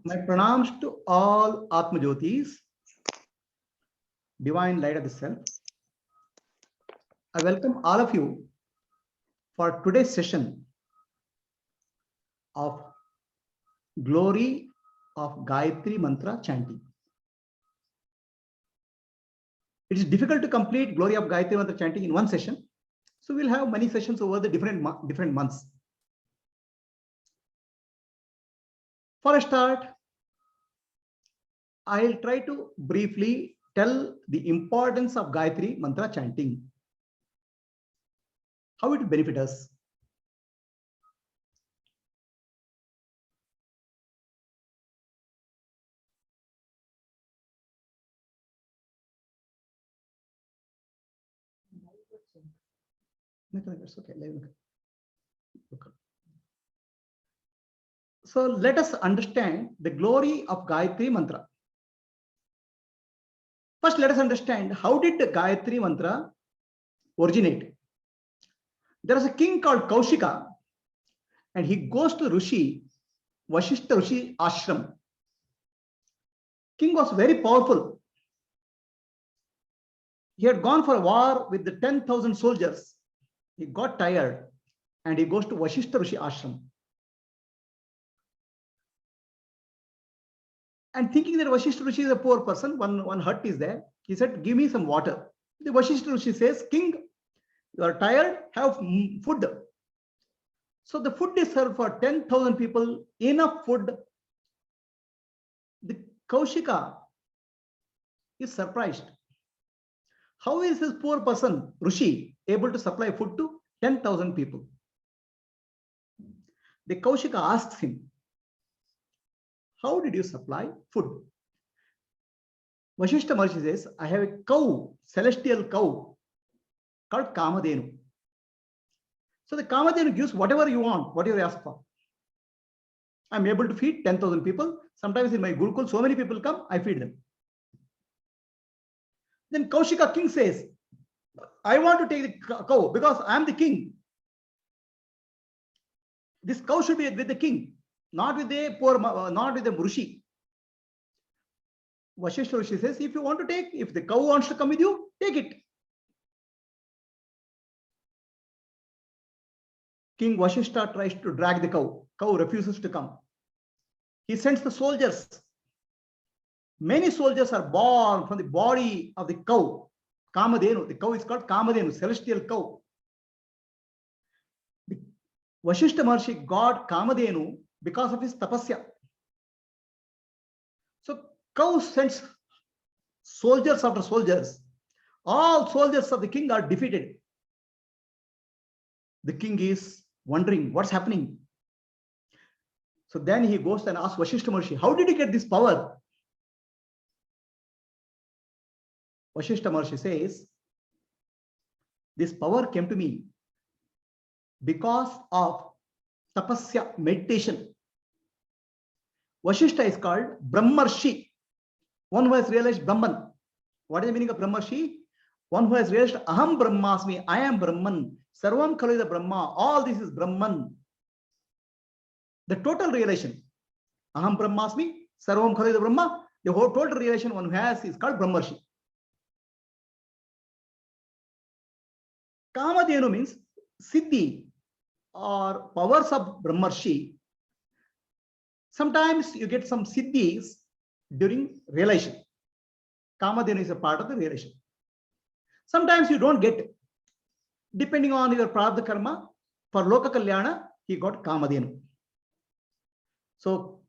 My pranams to all Atma Jyotis, divine light of the self. I welcome all of you for today's session of glory of Gayatri Mantra chanting. It is difficult to complete glory of Gayatri Mantra chanting in one session, so we'll have many sessions over the different months. For a start, I'll try to briefly tell the importance of Gayatri Mantra chanting, how it will benefit us. So let us understand the glory of Gayatri Mantra. First, let us understand how did the Gayatri Mantra originate. There is a king called Kaushika, and he goes to Rishi, Vashishta Rishi ashram. King was very powerful. He had gone for a war with the 10,000 soldiers. He got tired and he goes to Vashishta Rishi ashram. And thinking that Vashishta Rishi is a poor person, one hut is there. He said, give me some water. The Vashishta Rishi says, king, you are tired, have food. So the food is served for 10,000 people, enough food. The Kaushika is surprised. How is this poor person, Rishi, able to supply food to 10,000 people? The Kaushika asks him, how did you supply food? Vashishta Maharshi says, I have a cow, celestial cow, called Kamadhenu. So the Kamadhenu gives whatever you want, whatever you ask for. I'm able to feed 10,000 people. Sometimes in my Gurukul, so many people come, I feed them. Then Kaushika king says, I want to take the cow because I'm the king. This cow should be with the king, not with the poor, not with the Rishi. Vashishta Rishi says, if you want to take, if the cow wants to come with you, take it. King Vashishta tries to drag the cow. Cow refuses to come. He sends the soldiers. Many soldiers are born from the body of the cow, Kamadhenu. The cow is called Kamadhenu, celestial cow. The Vashishta Maharshi got Kamadhenu because of his tapasya. So cow sends soldiers after soldiers. All soldiers of the king are defeated. The king is wondering what's happening. So then he goes and asks Vashishta Maharshi, how did you get this power? Vashishta Maharshi says, this power came to me because of tapasya, meditation. Vashishta is called Brahmarshi, one who has realized Brahman. What is the meaning of Brahmarshi? One who has realized Aham Brahmasmi, I am Brahman, Sarvam Khalida Brahma, all this is Brahman. The total realization, Aham Brahmasmi, Sarvam Khalida Brahma, the whole total realization one who has is called Brahmarshi. Kamadhenu means Siddhi or powers of Brahmarshi. Sometimes you get some Siddhis during realization. Kamadhenu is a part of the realization. Sometimes you don't get it. Depending on your prarabdha karma, for Loka Kalyana, he got Kamadhenu. So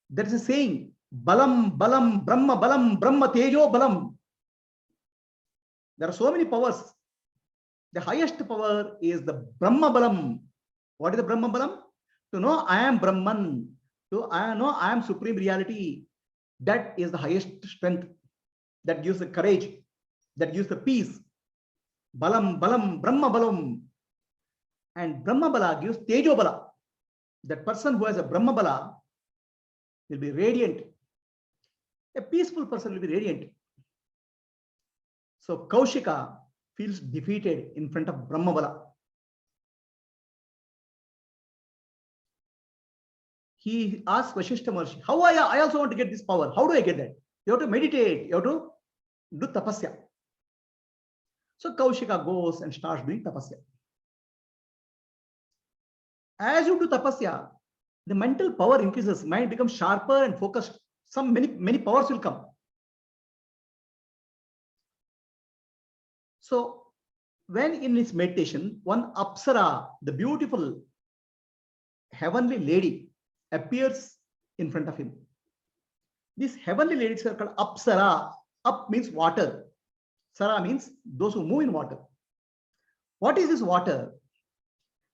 there is a saying, Balam, Balam, Brahma, Balam, Brahma, Tejo, Balam. There are so many powers. The highest power is the Brahma Balam. What is the Brahma Balam? To know I am Brahman. To know I am supreme reality. That is the highest strength. That gives the courage. That gives the peace. Balam, Balam, Brahma Balam. And Brahma Bala gives Tejo Bala. That person who has a Brahma Bala will be radiant. A peaceful person will be radiant. So Kaushika feels defeated in front of Brahma Bala. he asks Vashishta Maharshi, how I also want to get this power. How do I get that? You have to meditate. You have to do tapasya. So Kaushika goes and starts doing tapasya. As you do tapasya, the mental power increases. Mind becomes sharper and focused. Many powers will come. So when in his meditation, one Apsara, the beautiful heavenly lady, appears in front of him. These heavenly ladies are called Apsara. Up means water. Sara means those who move in water. What is this water?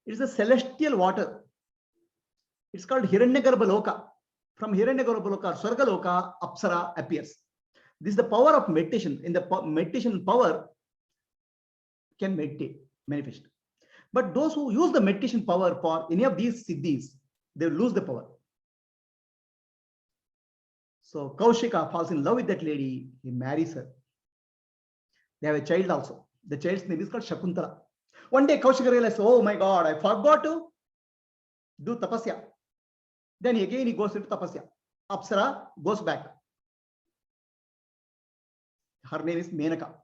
It is a celestial water. It's called Hiranyagarbha Loka. From Hiranyagarbha Loka, Swarga Loka, Apsara appears. This is the power of meditation. In the meditation power can meditate, manifest. But those who use the meditation power for any of these siddhis, they lose the power. So Kaushika falls in love with that lady. He marries her. They have a child also. The child's name is called Shakuntala. One day Kaushika realizes, oh my God, I forgot to do tapasya. Then again he goes into tapasya. Apsara goes back. Her name is Menaka.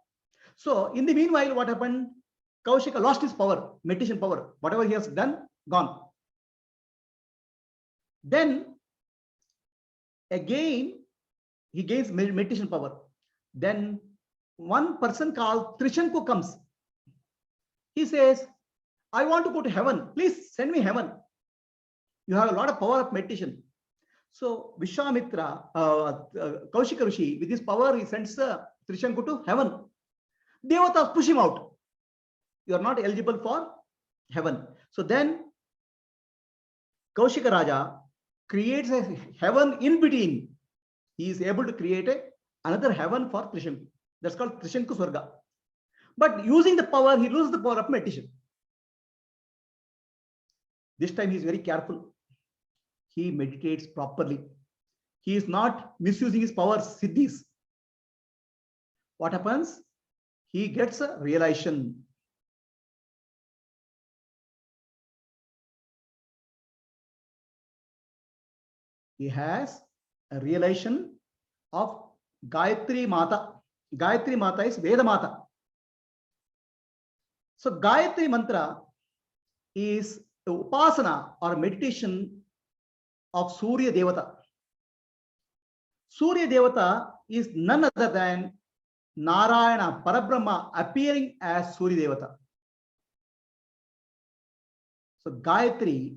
So in the meanwhile, what happened? Kaushika lost his power, meditation power. Whatever he has done, gone. Then again, he gains meditation power. Then one person called Trishanku comes. He says, I want to go to heaven. Please send me heaven. You have a lot of power of meditation. So Vishwamitra, Kaushika Rishi, with his power, he sends Trishanku to heaven. Devatas push him out. You are not eligible for heaven. So then Kaushika Raja creates a heaven in between. He is able to create another heaven for Trishanku. That's called Trishanku Swarga. But using the power, he loses the power of meditation. This time he is very careful. He meditates properly. He is not misusing his power siddhis. What happens? He gets a realization. He has a realization of Gayatri Mata. Gayatri Mata is Veda Mata. So Gayatri Mantra is the upasana or meditation of Surya Devata. Surya Devata is none other than Narayana, Parabrahma, appearing as Surya Devata. So Gayatri,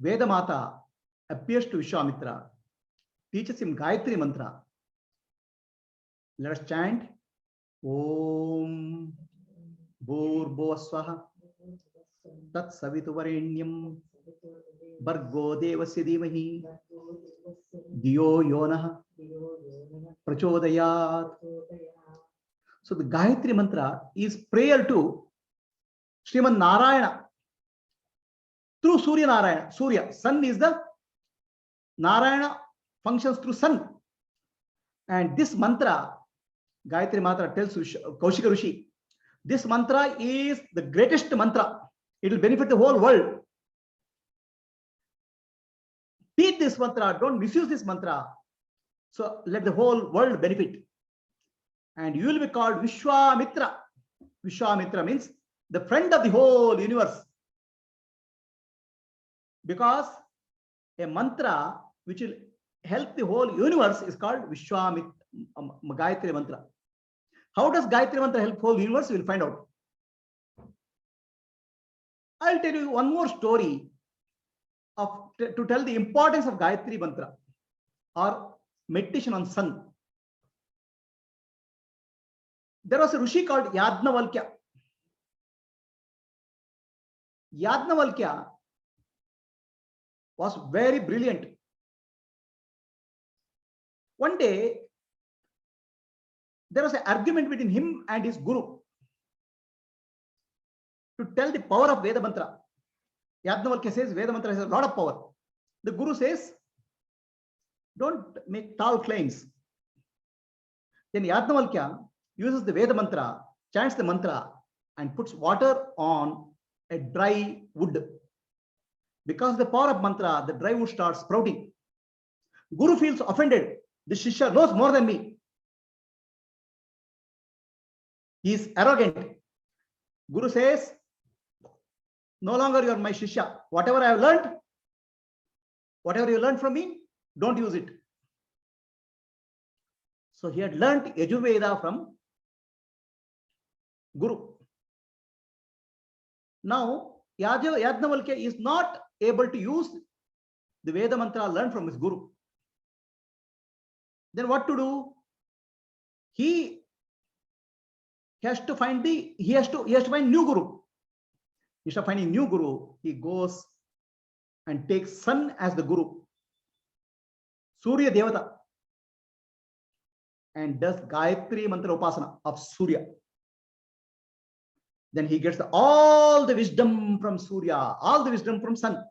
Veda Mata, appears to Vishwamitra, teaches him Gayatri Mantra. Let us chant Om Bhurbhuvasvaha Tat Savituvarenyam Bhargo Devasya Dhimahi Dhiyo Yonah Prachodayat. So the Gayatri Mantra is prayer to Sriman Narayana through Surya Narayana. Surya, sun is the Narayana, functions through sun. And this mantra, Gayatri Mantra tells Kaushika Rishi, this mantra is the greatest mantra. It will benefit the whole world. Teach this mantra, don't misuse this mantra. So let the whole world benefit. And you will be called Vishwamitra. Vishwamitra means the friend of the whole universe. Because a mantra which will help the whole universe is called Vishwamitra, Gayatri Mantra. How does Gayatri Mantra help whole universe? We will find out. I'll tell you one more story to tell the importance of Gayatri Mantra or meditation on sun. There was a Rishi called Yajnavalkya. Yajnavalkya was very brilliant. One day, there was an argument between him and his guru to tell the power of Veda Mantra. Yajnavalkya says Veda Mantra has a lot of power. The guru says, don't make tall claims. Then Yajnavalkya uses the Veda Mantra, chants the mantra, and puts water on a dry wood. Because the power of mantra, the dry wood starts sprouting. Guru feels offended. The Shishya knows more than me. He is arrogant. Guru says, no longer you are my Shishya. Whatever I have learned, whatever you learned from me, don't use it. So he had learned Yajurveda from Guru. Now, Yajnavalkya is not able to use the Veda mantra learned from his Guru. Then what to do? He has to find new Guru. Instead of finding new Guru, he goes and takes sun as the Guru, Surya Devata, and does Gayatri mantra upasana of Surya. Then he gets all the wisdom from Surya, all the wisdom from sun.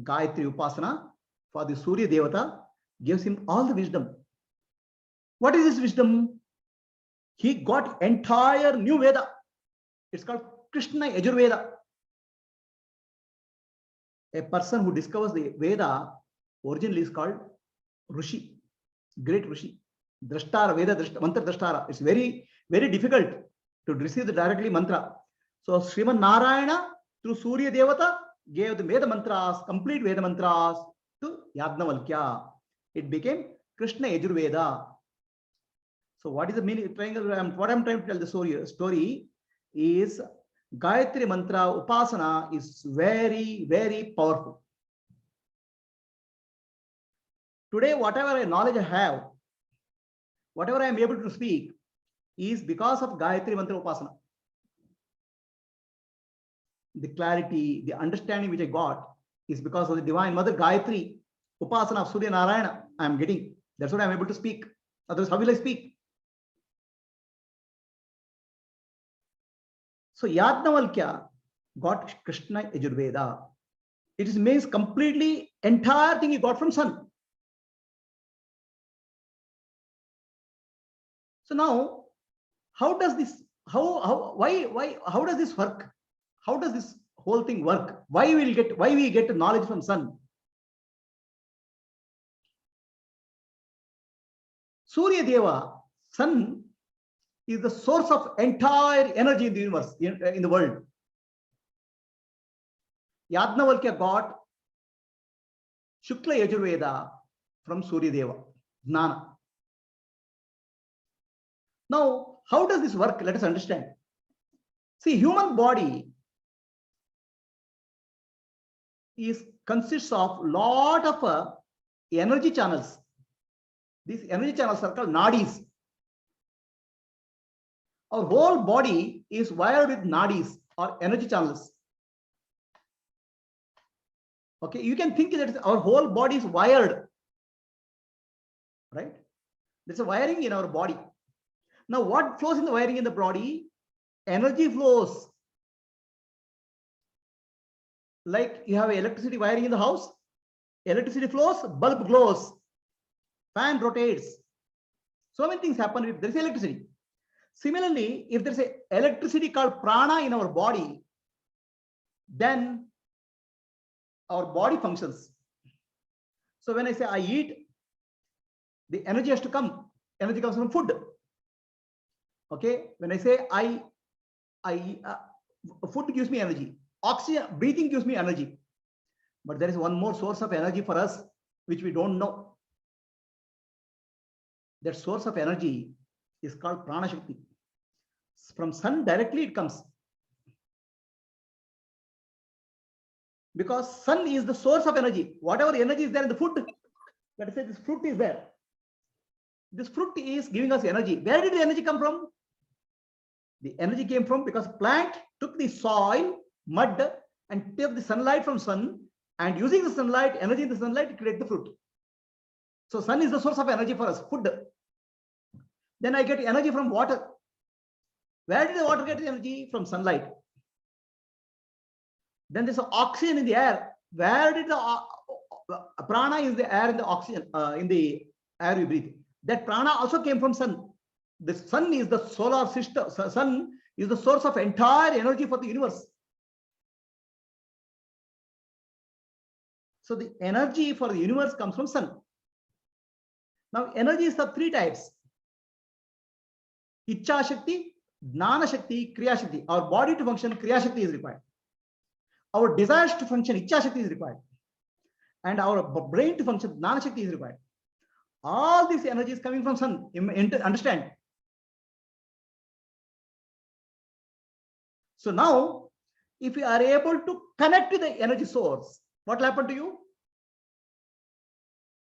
Gayatri upasana for the Surya Devata gives him all the wisdom. What is this wisdom? He got entire new Veda. It's called Krishna Yajurveda. A person who discovers the Veda originally is called Rishi, great Rishi. Drashtara, Veda, Mantra Drashtara. It's very, very difficult to receive the directly mantra. So Sriman Narayana through Surya Devata gave the Veda mantras, complete Veda mantras to Yajnavalkya. It became Krishna Yajurveda. So what is the meaning? What I'm trying to tell the story is Gayatri mantra upasana is very, very powerful. Today, whatever knowledge I have, whatever I am able to speak is because of Gayatri mantra upasana. The clarity, the understanding which I got is because of the divine mother Gayatri upasana of Surya Narayana I am getting. That's what I am able to speak. Otherwise, how will I speak? So Yajnavalkya got Krishna Yajurveda. It means completely entire thing he got from sun. So now, how does this? How does this work? How does this whole thing work? Why we get knowledge from sun? Surya Deva, sun, is the source of entire energy in the universe, in the world. Yajnavalkya got Shukla Yajurveda from Surya Deva, Jnana. Now, how does this work? Let us understand. See, human body consists of lot of energy channels. These energy channels are called nadis. Our whole body is wired with nadis or energy channels. Okay, you can think that our whole body is wired, right? There's a wiring in our body. Now, what flows in the wiring in the body? Energy flows. Like you have electricity wiring in the house, electricity flows, bulb glows, fan rotates. So many things happen if there is electricity. Similarly, if there is an electricity called prana in our body, then our body functions. So when I say I eat, the energy has to come. Energy comes from food. Okay, when I say food gives me energy. Oxygen, breathing gives me energy. But there is one more source of energy for us, which we don't know. That source of energy is called Prana Shakti. From sun directly it comes. Because sun is the source of energy. Whatever energy is there in the food, let us say this fruit is there. This fruit is giving us energy. Where did the energy come from? The energy came from because plant took the soil, mud, and took the sunlight from sun, and using the sunlight, energy in the sunlight, to create the fruit. So sun is the source of energy for us, food. Then I get energy from water. Where did the water get the energy? From sunlight. Then there's oxygen in the air. Where did the prana is the air in the oxygen in the air we breathe? That prana also came from sun. The sun is the solar system. Sun is the source of entire energy for the universe. So the energy for the universe comes from sun. Now energy is of three types: Ichcha Shakti, Jnana Shakti, Kriya Shakti. Our body to function, Kriya Shakti is required. Our desires to function, Ichcha Shakti is required. And our brain to function, Jnana Shakti is required. All this energy is coming from sun. Understand? So now, if you are able to connect to the energy source, what will happen to you?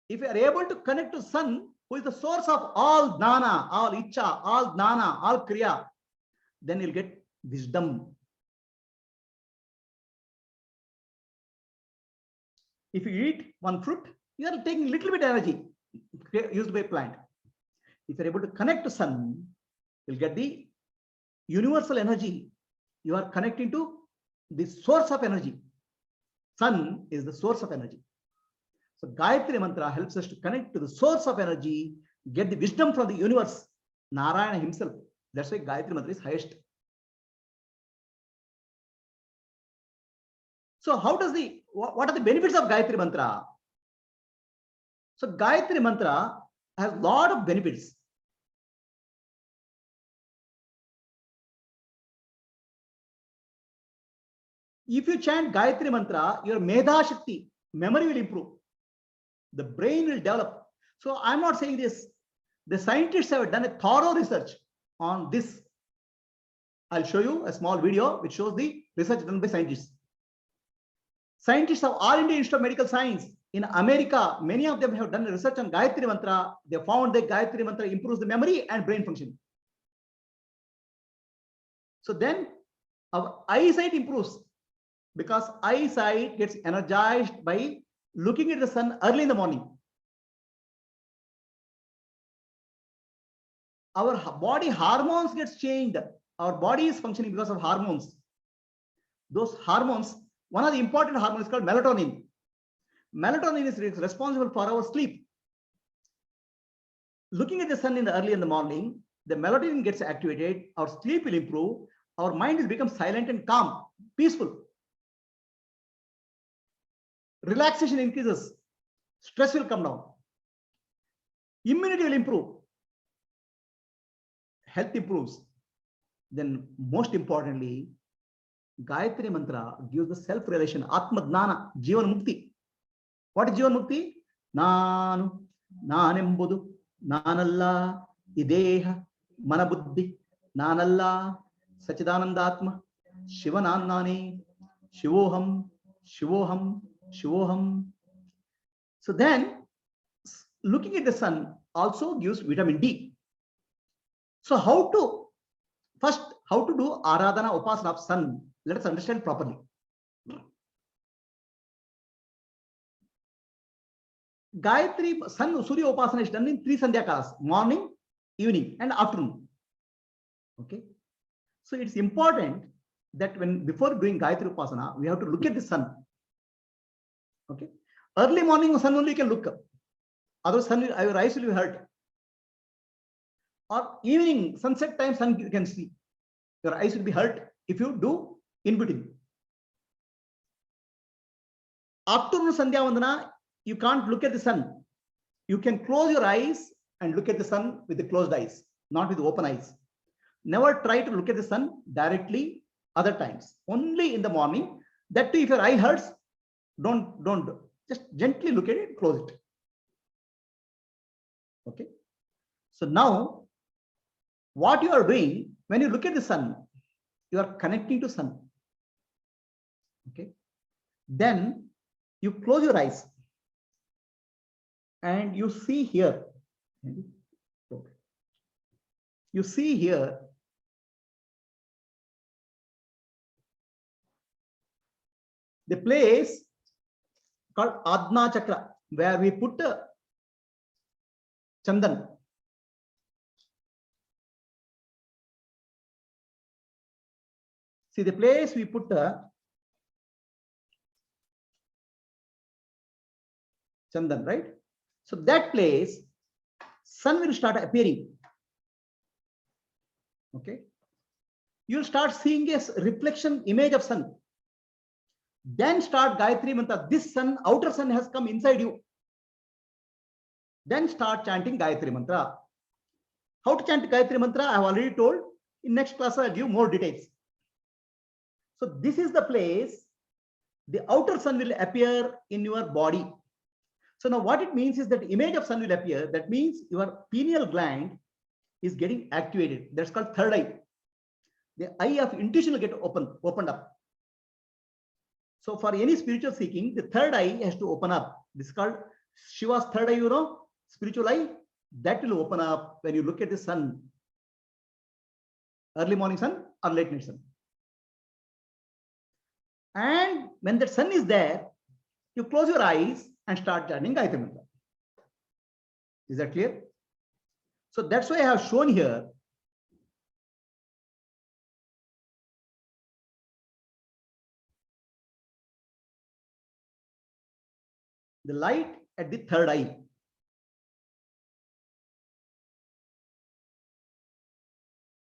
If you are able to connect to sun, who is the source of all Jnana, all Ichcha, all Jnana, all Kriya, then you'll get wisdom. If you eat one fruit, you are taking little bit energy used by plant. If you're able to connect to sun, you'll get the universal energy. You are connecting to the source of energy. Sun is the source of energy. So Gayatri Mantra helps us to connect to the source of energy, get the wisdom from the universe, Narayana himself. That's why Gayatri Mantra is highest. So how does what are the benefits of Gayatri Mantra? So Gayatri Mantra has a lot of benefits. If you chant Gayatri Mantra, your Medha Shakti, memory will improve. The brain will develop. So I'm not saying this. The scientists have done a thorough research on this. I'll show you a small video which shows the research done by scientists. Scientists of All India Institute of Medical Science in America, many of them have done research on Gayatri Mantra. They found that Gayatri Mantra improves the memory and brain function. So then our eyesight improves, because eyesight gets energized by looking at the sun early in the morning. Our body hormones gets changed. Our body is functioning because of hormones. Those hormones, one of the important hormones is called melatonin. Melatonin is responsible for our sleep. Looking at the sun early in the morning, the melatonin gets activated, our sleep will improve, our mind will become silent and calm, peaceful. Relaxation increases, stress will come down, immunity will improve, health improves. Then most importantly, Gayatri Mantra gives the self-realization, Atma Jnana, Jivan Mukti. What is Jivan Mukti? Nanu, Nanembudu, Nanalla, Ideha, Manabuddhi, Nanalla, Sachidanandatma, Shivanannani, Shivoham, Shivoham, Shivoham. So then, looking at the sun also gives vitamin D. So how to do Aradhana Upasana of sun? Let us understand properly. Gayatri Sun Surya Upasana is done in 3 Sandhya Kalas: morning, evening, and afternoon. Okay. So it's important that before doing Gayatri Upasana, we have to look at the sun. Okay. Early morning sun only you can look up. Otherwise, your eyes will be hurt. Or evening, sunset time, sun you can see. Your eyes will be hurt if you do in between. Afternoon Sandhya Vandana, you can't look at the sun. You can close your eyes and look at the sun with the closed eyes, not with open eyes. Never try to look at the sun directly other times. Only in the morning. That too, if your eye hurts, don't just gently look at it, close it. Okay. So now, what you are doing when you look at the sun, you are connecting to sun. Okay. Then you close your eyes and you see here. You see here the place called Adna Chakra, where we put Chandan. See the place we put Chandan, right? So that place, sun will start appearing. Okay. you'll start seeing a reflection image of sun. Then start Gayatri Mantra. This sun, outer sun has come inside you. Then start chanting Gayatri Mantra. How to chant Gayatri Mantra, I have already told. In next class, I'll give more details. So this is the place the outer sun will appear in your body. So now what it means is that image of sun will appear. That means your pineal gland is getting activated. That's called third eye. The eye of intuition will get opened up. So for any spiritual seeking, the third eye has to open up. This is called Shiva's third eye, you know, spiritual eye. That will open up when you look at the sun. Early morning sun or late night sun. And when that sun is there, you close your eyes and start chanting Gayatri Mantra. Is that clear? So that's why I have shown here the light at the third eye.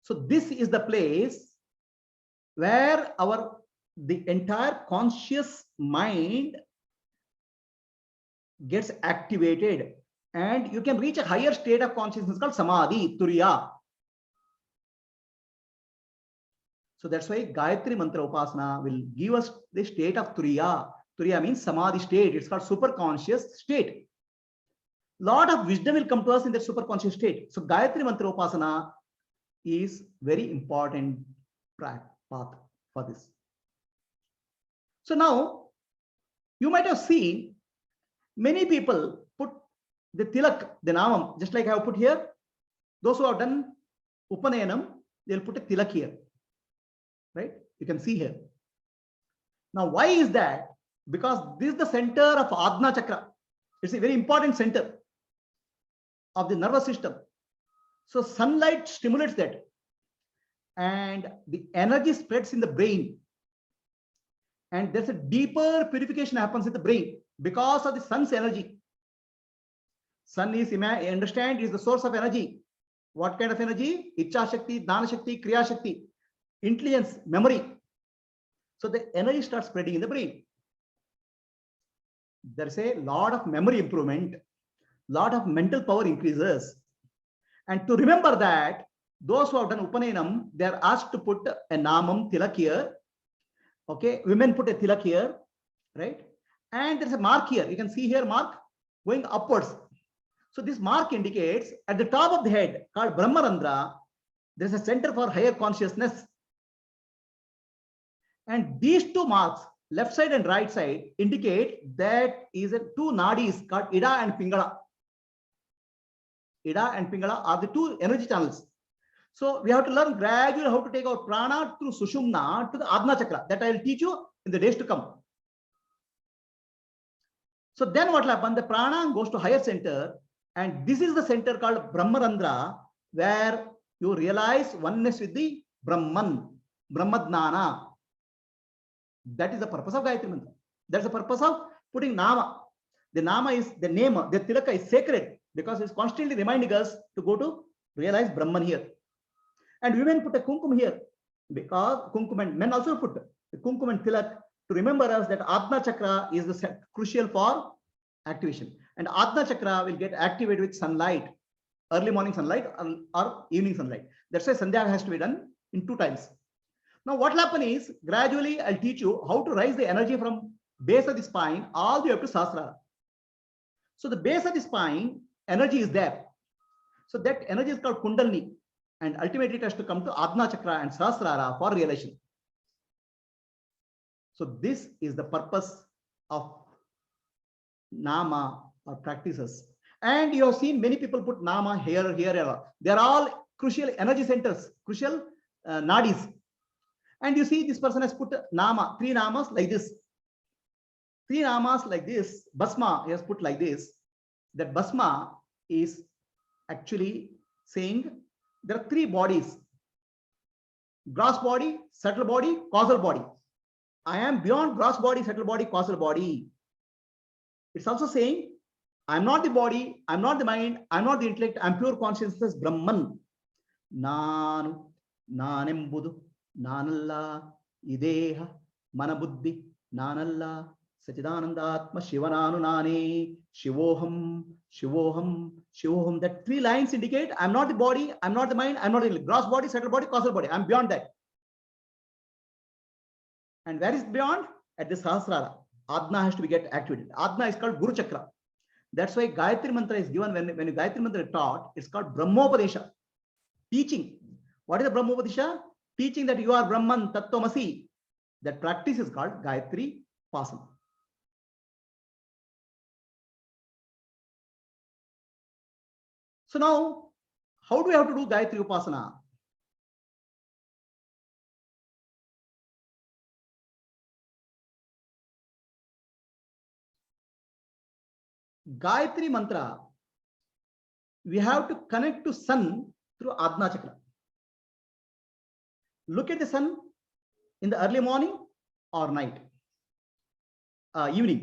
So this is the place where the entire conscious mind gets activated, and you can reach a higher state of consciousness called Samadhi, Turiya. So that's why Gayatri Mantra Upasana will give us the state of Turiya. Turiya means Samadhi state. It's called super conscious state. Lot of wisdom will come to us in that super conscious state. So Gayatri Mantra Upasana is very important path for this. So now you might have seen many people put the tilak, the namam, just like I have put here. Those who have done Upanayanam, they'll put a tilak here, right? You can see here. Now, why is that? Because this is the center of Ajna Chakra. It's a very important center of the nervous system. So sunlight stimulates that, and the energy spreads in the brain. And there's a deeper purification happens in the brain because of the sun's energy. Sun is, I understand, is the source of energy. What kind of energy? Icha Shakti, Dana Shakti, Kriya Shakti, intelligence, memory. So the energy starts spreading in the brain. There's a lot of memory improvement, lot of mental power increases. And to remember that, those who have done Upanayanam, they are asked to put a namam tilak here. Okay, women put a tilak here, right? And there's a mark here. You can see here mark going upwards. So this mark indicates at the top of the head called Brahmarandra, there's a center for higher consciousness. And these two marks, left side and right side, indicate that is a two nadis called Ida and Pingala. Ida and Pingala are the two energy channels. So we have to learn gradually how to take our prana through Sushumna to the Ajna Chakra. That I will teach you in the days to come. So then what will happen? The prana goes to higher center, and this is the center called Brahmarandra, where you realize oneness with the Brahman, Brahmadnana. That is the purpose of Gayatri Mantra. That's the purpose of putting Nama. The Nama is the name, the Tilaka is sacred because it's constantly reminding us to go to realize Brahman here. And women put a kumkum here because kumkum, and men also put the kumkum and tilak to remember us that Ajna Chakra is the crucial for activation. And Ajna Chakra will get activated with sunlight, early morning sunlight or evening sunlight. That's why Sandhya has to be done in 2 times. Now what will happen is gradually I'll teach you how to raise the energy from base of the spine all the way up to Sahasrara. So the base of the spine, energy is there. So that energy is called Kundalini. And ultimately it has to come to Ajna Chakra and Sahasrara for realization. So this is the purpose of Nama or practices. And you have seen many people put Nama here, here. They are all crucial energy centers, crucial nadis. And you see this person has put Nama, 3 Namas like this. 3 Namas like this. Bhasma he has put like this. That Bhasma is actually saying there are 3 bodies: gross body, subtle body, causal body. I am beyond gross body, subtle body, causal body. It's also saying I'm not the body, I'm not the mind, I'm not the intellect, I'm pure consciousness, Brahman. Nanu, Nanembudu. ನಾನಲ್ಲ ಇದೇಹ ಮನಬುದ್ಧಿ ನಾನಲ್ಲ ಸಚಿದಾನಂದಾತ್ಮ ಶಿವನಾನು ನಾನೇ ಶಿವೋಹಂ ಶಿವೋಹಂ ಶಿವೋಹಂ. That three lines indicate I'm not the body, I'm not the mind, I'm not the gross body, subtle body, causal body. I'm beyond that. And where is beyond? At the Sahasrara. Adna has to be get activated. Adna is called Guru Chakra. That's why Gayatri Mantra is given when Gayatri Mantra is taught. It's called Brahmopadesha. Teaching. What is the Brahmopadesha? Teaching that you are Brahman, Tattvamasi. That practice is called Gayatri Upasana. So now, how do we have to do Gayatri Upasana? Gayatri Mantra, we have to connect to sun through Adna Chakra. Look at the sun in the early morning or night, evening.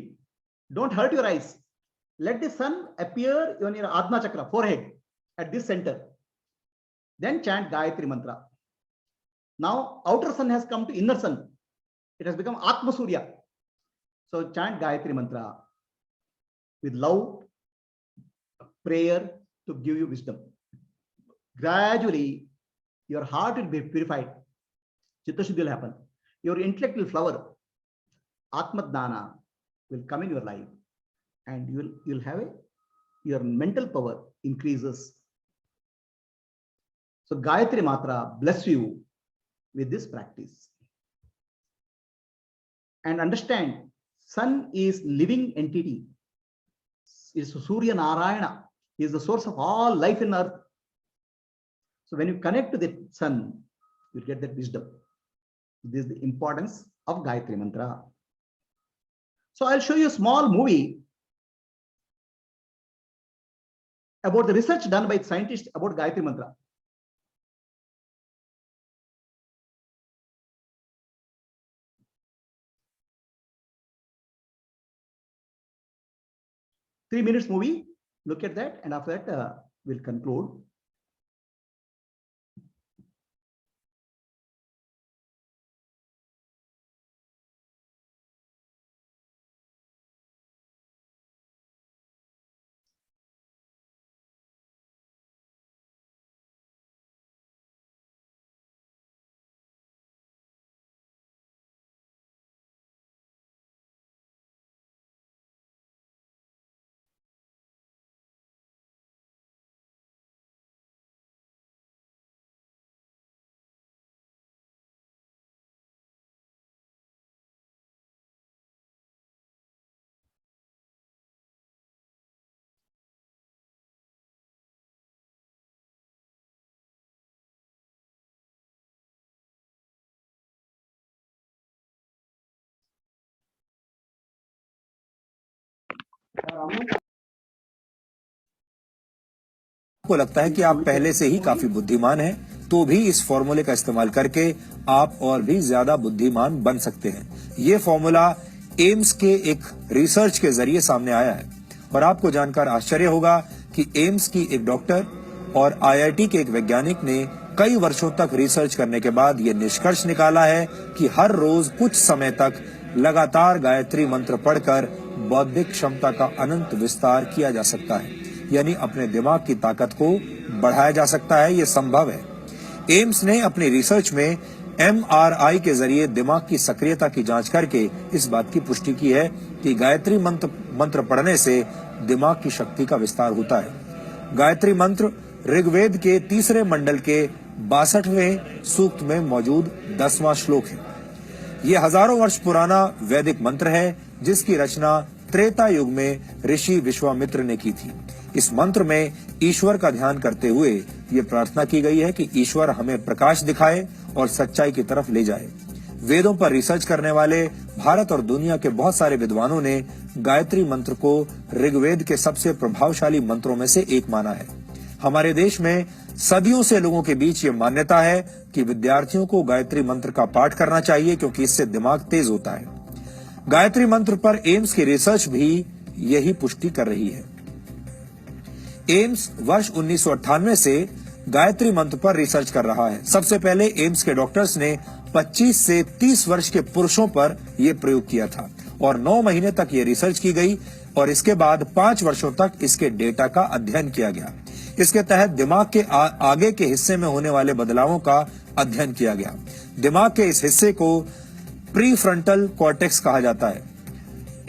Don't hurt your eyes. Let the sun appear on your Adna Chakra, forehead, at this center. Then chant Gayatri Mantra. Now, outer sun has come to inner sun. It has become Atma Surya. So chant Gayatri Mantra with love, prayer to give you wisdom. Gradually, your heart will be purified. Chitta Shuddhi will happen. Your intellect will flower. Atma Dana will come in your life, and you'll have your mental power increases. So Gayatri Mantra bless you with this practice. And understand, sun is living entity. Is Surya Narayana. He is the source of all life in earth. So when you connect to the sun, you get that wisdom. This is the importance of Gayatri Mantra. So I'll show you a small movie about the research done by scientists about Gayatri Mantra. Three-minute movie. Look at that, and after that, we'll conclude. आपको लगता है कि आप पहले से ही काफी बुद्धिमान हैं, तो भी इस फॉर्मूले का इस्तेमाल करके आप और भी ज्यादा बुद्धिमान बन सकते हैं। ये फॉर्मूला एम्स के एक रिसर्च के जरिए सामने आया है और आपको जानकर आश्चर्य होगा कि एम्स की एक डॉक्टर और आईआईटी के एक वैज्ञानिक ने कई वर्षों तक रिसर्च करने के बाद ये निष्कर्ष निकाला है कि हर रोज कुछ समय तक लगातार गायत्री मंत्र पढ़कर बौद्धिक क्षमता का अनंत विस्तार किया जा सकता है, यानी अपने दिमाग की ताकत को बढ़ाया जा सकता है। ये संभव है। एम्स ने अपनी रिसर्च में एमआरआई के जरिए दिमाग की सक्रियता की जांच करके इस बात की पुष्टि की है कि गायत्री मंत्र पढ़ने से दिमाग की शक्ति का विस्तार होता है। गायत्री मंत्र ऋग्वेद के 3 मंडल के 62वें सूक्त में मौजूद 10वां श्लोक है। ये हजारों वर्ष पुराना वैदिक मंत्र है, जिसकी रचना त्रेता युग में ऋषि विश्वामित्र ने की थी। इस मंत्र में ईश्वर का ध्यान करते हुए ये प्रार्थना की गई है कि ईश्वर हमें प्रकाश दिखाए और सच्चाई की तरफ ले जाए। वेदों पर रिसर्च करने वाले भारत और दुनिया के बहुत सारे विद्वानों ने गायत्री मंत्र को ऋग्वेद के सबसे प्रभावशाली मंत्रों में से एक माना है। हमारे देश में सदियों से लोगों के बीच ये मान्यता है कि विद्यार्थियों को गायत्री मंत्र का पाठ करना चाहिए, क्योंकि इससे दिमाग तेज होता है। गायत्री मंत्र पर एम्स की रिसर्च भी यही पुष्टि कर रही है। एम्स वर्ष 1998 से गायत्री मंत्र पर रिसर्च कर रहा है। सबसे पहले एम्स के डॉक्टर्स ने 25 से 30 वर्ष के पुरुषों पर यह प्रयोग किया था और 9 महीने तक ये रिसर्च की गई और इसके बाद 5 वर्षों तक इसके डेटा का अध्ययन किया गया। इसके तहत दिमाग के आगे के हिस्से में होने वाले बदलावों का अध्ययन किया गया। दिमाग के इस हिस्से को प्रीफ्रंटल कॉर्टेक्स कहा जाता है।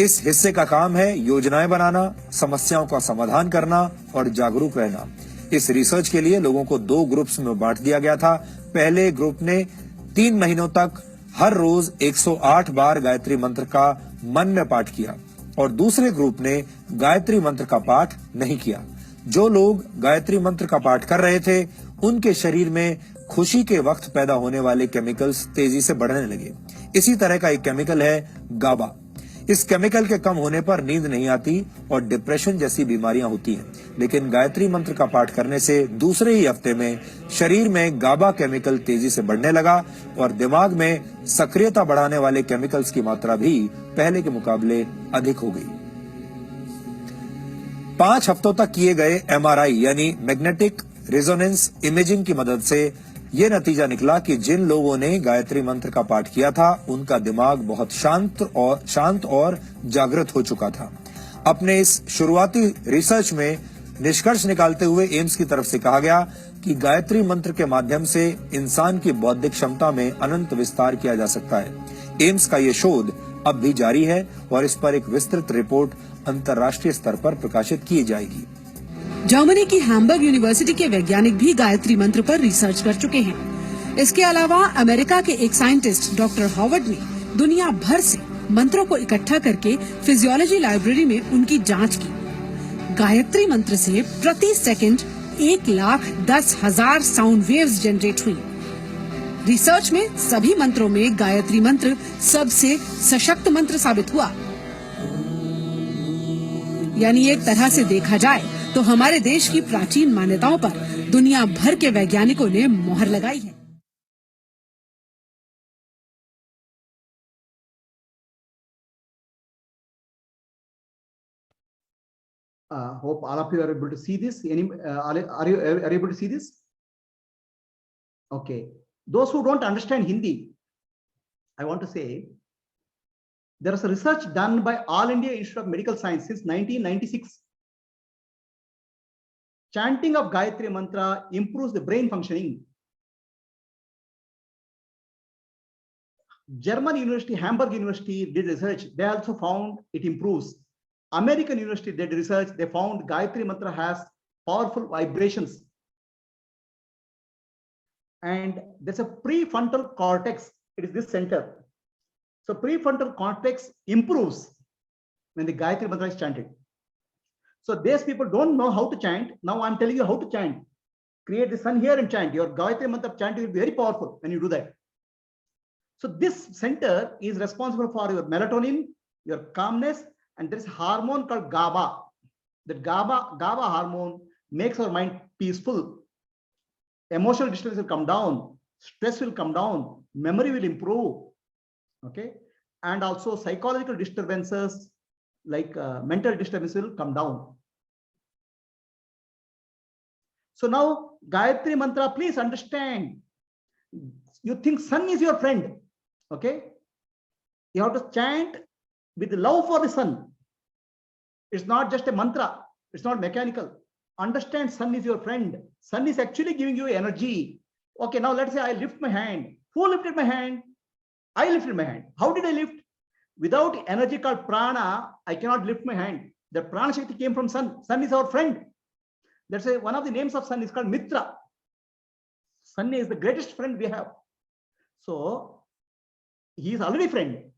इस हिस्से का काम है योजनाएं बनाना, समस्याओं का समाधान करना और जागरूक रहना। इस रिसर्च के लिए लोगों को 2 ग्रुप्स में बांट दिया गया था। पहले ग्रुप ने 3 महीनों तक हर रोज 108 बार गायत्री मंत्र का मन में पाठ किया और दूसरे ग्रुप ने गायत्री मंत्र का पाठ नहीं किया। जो लोग गायत्री मंत्र का पाठ कर रहे थे उनके शरीर में खुशी के वक्त पैदा होने वाले केमिकल्स तेजी से बढ़ने लगे। इसी तरह का एक केमिकल है गाबा। इस केमिकल के कम होने पर नींद नहीं आती और डिप्रेशन जैसी बीमारियां होती हैं, लेकिन गायत्री मंत्र का पाठ करने से दूसरे ही हफ्ते में शरीर में गाबा केमिकल तेजी से बढ़ने लगा और दिमाग में सक्रियता बढ़ाने वाले केमिकल्स की मात्रा भी पहले के मुकाबले अधिक हो गई। 5 हफ्तों तक किए गए MRI यानी मैग्नेटिक रेजोनेंस इमेजिंग की मदद से ये नतीजा निकला कि जिन लोगों ने गायत्री मंत्र का पाठ किया था उनका दिमाग बहुत शांत और जागृत हो चुका था। अपने इस शुरुआती रिसर्च में निष्कर्ष निकालते हुए एम्स की तरफ से कहा गया कि गायत्री मंत्र के माध्यम से इंसान की बौद्धिक क्षमता में अनंत विस्तार किया जा सकता है। एम्स का ये शोध अब भी जारी है और इस पर एक विस्तृत रिपोर्ट अंतर्राष्ट्रीय स्तर पर प्रकाशित की जाएगी। जर्मनी की हैम्बर्ग यूनिवर्सिटी के वैज्ञानिक भी गायत्री मंत्र पर रिसर्च कर चुके हैं। इसके अलावा अमेरिका के एक साइंटिस्ट डॉक्टर हॉवर्ड ने दुनिया भर से मंत्रों को इकट्ठा करके फिजियोलॉजी लाइब्रेरी में उनकी जांच की। गायत्री मंत्र से प्रति सेकंड 1,10,000 साउंड वेव्स जनरेट हुई। रिसर्च में सभी मंत्रों में गायत्री मंत्र सबसे सशक्त मंत्र साबित हुआ। यानी एक तरह से देखा जाए तो हमारे देश की प्राचीन मान्यताओं पर दुनिया भर के वैज्ञानिकों ने मोहर लगाई है। Hope all of you are able to see this. Are you able to see this? Okay. Those who don't understand Hindi, I want to say there is a research done by All India Institute of Medical Science since 1996. Chanting of Gayatri Mantra improves the brain functioning. German University, Hamburg University did research. They also found it improves. American University did research. They found Gayatri Mantra has powerful vibrations. And there's a prefrontal cortex. It is this center. So prefrontal cortex improves when the Gayatri Mantra is chanted. So these people don't know how to chant. Now I'm telling you how to chant. Create the sun here and chant. Your Gayatri Mantra chanting will be very powerful when you do that. So this center is responsible for your melatonin, your calmness, and there is a hormone called GABA. That GABA hormone makes our mind peaceful. Emotional distress will come down. Stress will come down. Memory will improve. Okay. And also psychological disturbances like mental disturbance will come down. So now Gayatri Mantra, please understand. You think sun is your friend. Okay. You have to chant with love for the sun. It's not just a mantra. It's not mechanical. Understand sun is your friend. Sun is actually giving you energy. Okay. Now let's say I lift my hand. Who lifted my hand? I lifted my hand. How did I lift? Without energy called prana, I cannot lift my hand. The prana shakti came from sun. Sun is our friend. That's why one of the names of sun is called Mitra. Sun is the greatest friend we have. So he is already friend.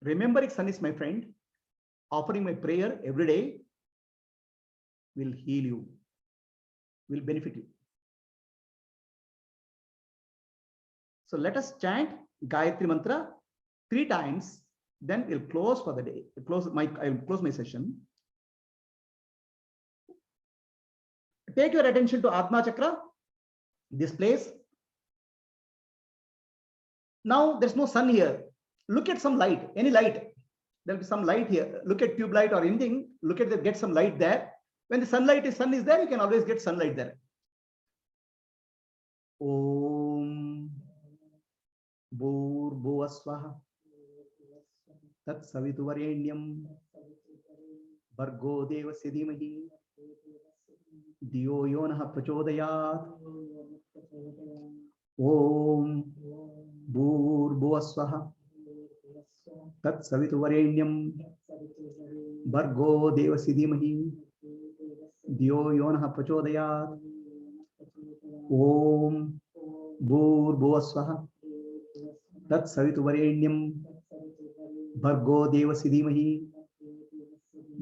Remembering sun is my friend, offering my prayer every day will heal you, will benefit you. So let us chant Gayatri Mantra 3 times. Then we'll close for the day. I will close my session. Take your attention to Atma Chakra, this place. Now there's no sun here. Look at some light, any light. There'll be some light here. Look at tube light or anything. Look at get some light there. When the sun is there, you can always get sunlight there. Om भूर्भुवस्वः तत्सवितुर्वरेण्यं भर्गो देवस्य धीमहि धियो यो नः प्रचोदयात्। ओम भूर्भुवस्वः तत्सवितुर्वरेण्यं भर्गो देवस्य धीमहि धियो यो नः प्रचोदयात्। ओम भूर्भुवस्वः तत्सवितुर्वरेण्यं भर्गो देवस्य धीमहि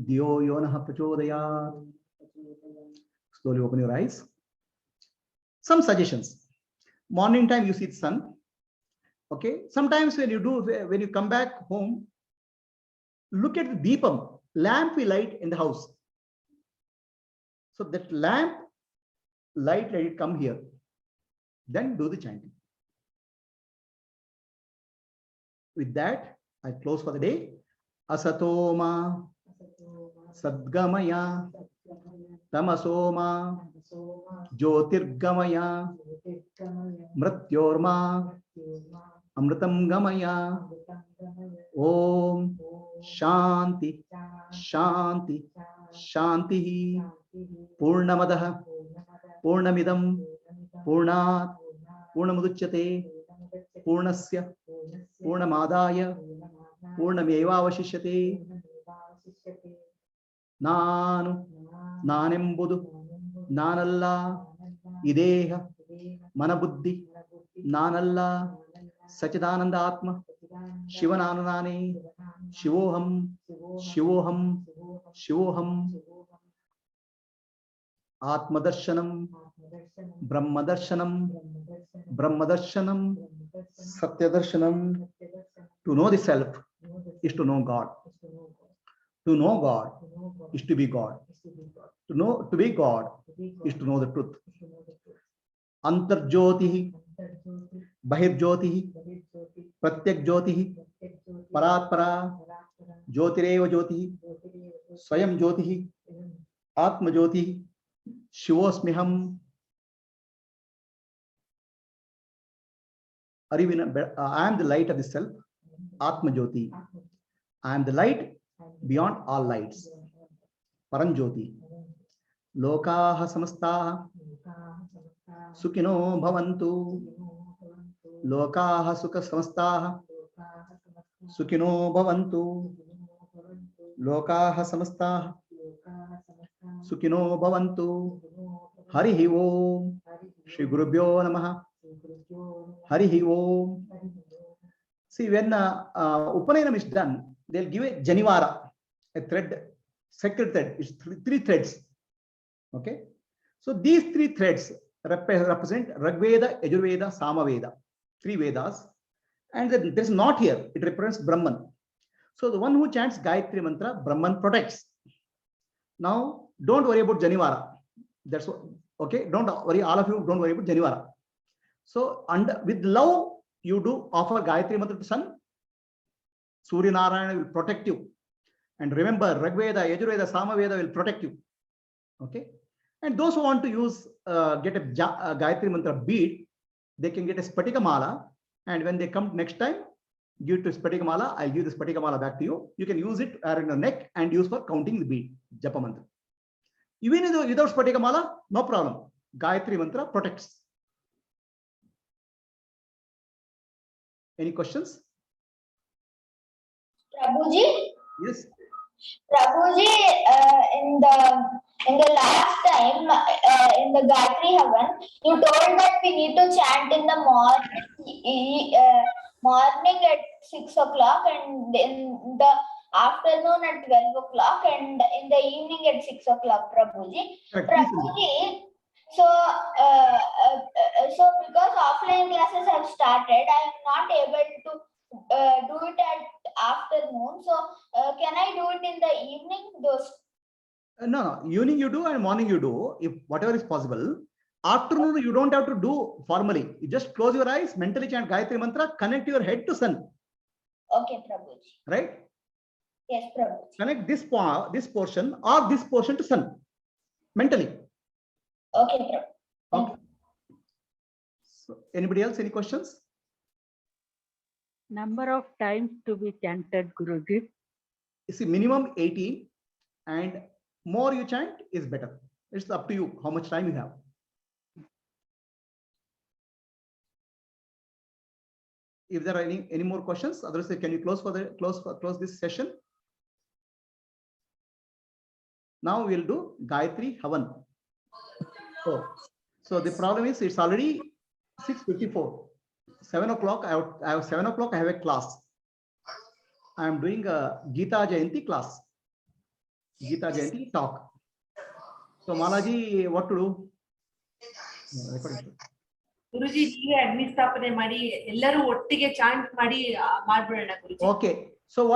धियो यो नः प्रचोदयात्। Slowly open your eyes. Some suggestions. Morning time you see the sun. Okay. Sometimes when you come back home, look at the deepam, lamp we light in the house. So that lamp light, let it come here. Then do the chanting. With that, I close for the day. Asatoma Sadgamaya Tamasoma Jyotirgamaya Mrityorma Amritam Gamaya. Om Shanti Shanti Shanti Purnamadaha Purnamidam Purnat Purnamuduchyate Purnasya Purnamadaya Purnamevavashishyate. Nanu Nanembudu Nanalla Ideha Manabuddhi Nanalla Sachidananda Atma Shivananane Shivoham Shivoham Shivoham Atmadarshanam Brahmadarshanam Brahmadarshanam Satyadarshanam. To know the self is to know God. To know God is to be God. To be God is to know the truth. Antarjyotihi Bahirjyotihi Pratyak Jyotihi Paratpara Jyotireva Jyotihi Swayam Jyotihi Atma Jyotihi Shivosmiham. I am the light of the self, Atma Jyoti. I am the light beyond all lights, Paranjyoti. Lokaha Samastaha Sukhino Bhavantu. Lokaha Sukha Samastaha Sukhino Bhavantu. Lokaha Samastaha Sukhino Bhavantu. Harihi Om. Shri Gurubhyo Namaha. Harihi Om. See, when Upanayam is done, they'll give a Janivara, a thread, sacred thread. It's three threads. Okay. So these three threads represent Rigveda, Yajurveda, Samaveda, three Vedas. And this is not here. It represents Brahman. So the one who chants Gayatri Mantra, Brahman protects. Now, don't worry about Janivara. That's what, okay. Don't worry, all of you, don't worry about Janivara. So, with love, you do offer Gayatri Mantra to sun. Surya Narayana will protect you. And remember, Rigveda, Yajurveda, Samaveda will protect you. Okay. And those who want to use, get a Gayatri Mantra bead, they can get a Spatika Mala. And when they come next time, give to Spatika Mala. I'll give the Spatika Mala back to you. You can use it around your neck and use for counting the bead, Japa Mantra. Even without Spatika Mala, no problem. Gayatri Mantra protects. Any questions? Prabhuji? Yes. Prabhuji, in the last time, in the Gayatri Havan, you told that we need to chant in the morning at 6 o'clock and in the afternoon at 12 o'clock and in the evening at 6 o'clock, Prabhuji. Prabhuji, so because offline classes have started, I am not able to do it at afternoon. So can I do it in the evening? Those no, evening you do and morning you do, if whatever is possible. Afternoon you don't have to do formally. You just close your eyes, mentally chant Gayatri Mantra, connect your head to sun. Okay, Prabhuji. Right? Yes, Prabhuji. Connect this portion or this portion to sun mentally. Okay, Prabhuji. Okay. So anybody else? Any questions? Number of times to be chanted, Guruji. You see, minimum 18, and more you chant is better. It's up to you how much time you have. If there are any more questions, otherwise can you close this session? Now we'll do Gayatri Havan. So the problem is it's already 6:54. 7 o'clock. I have 7 o'clock. I have a class. I am doing a Gita Jayanti class. Gita Jayanti talk. So Malaji, what to do? ಗುರುಜಿ ನೀವೇ ಅಗ್ನಿ ಸ್ಥಾಪನೆ ಮಾಡಿ ಎಲ್ಲರೂ ಒಟ್ಟಿಗೆ chant ಮಾಡಿ ಮಾಡ್ಬಿಡೋಣ ಗುರುಜಿ. Okay. So what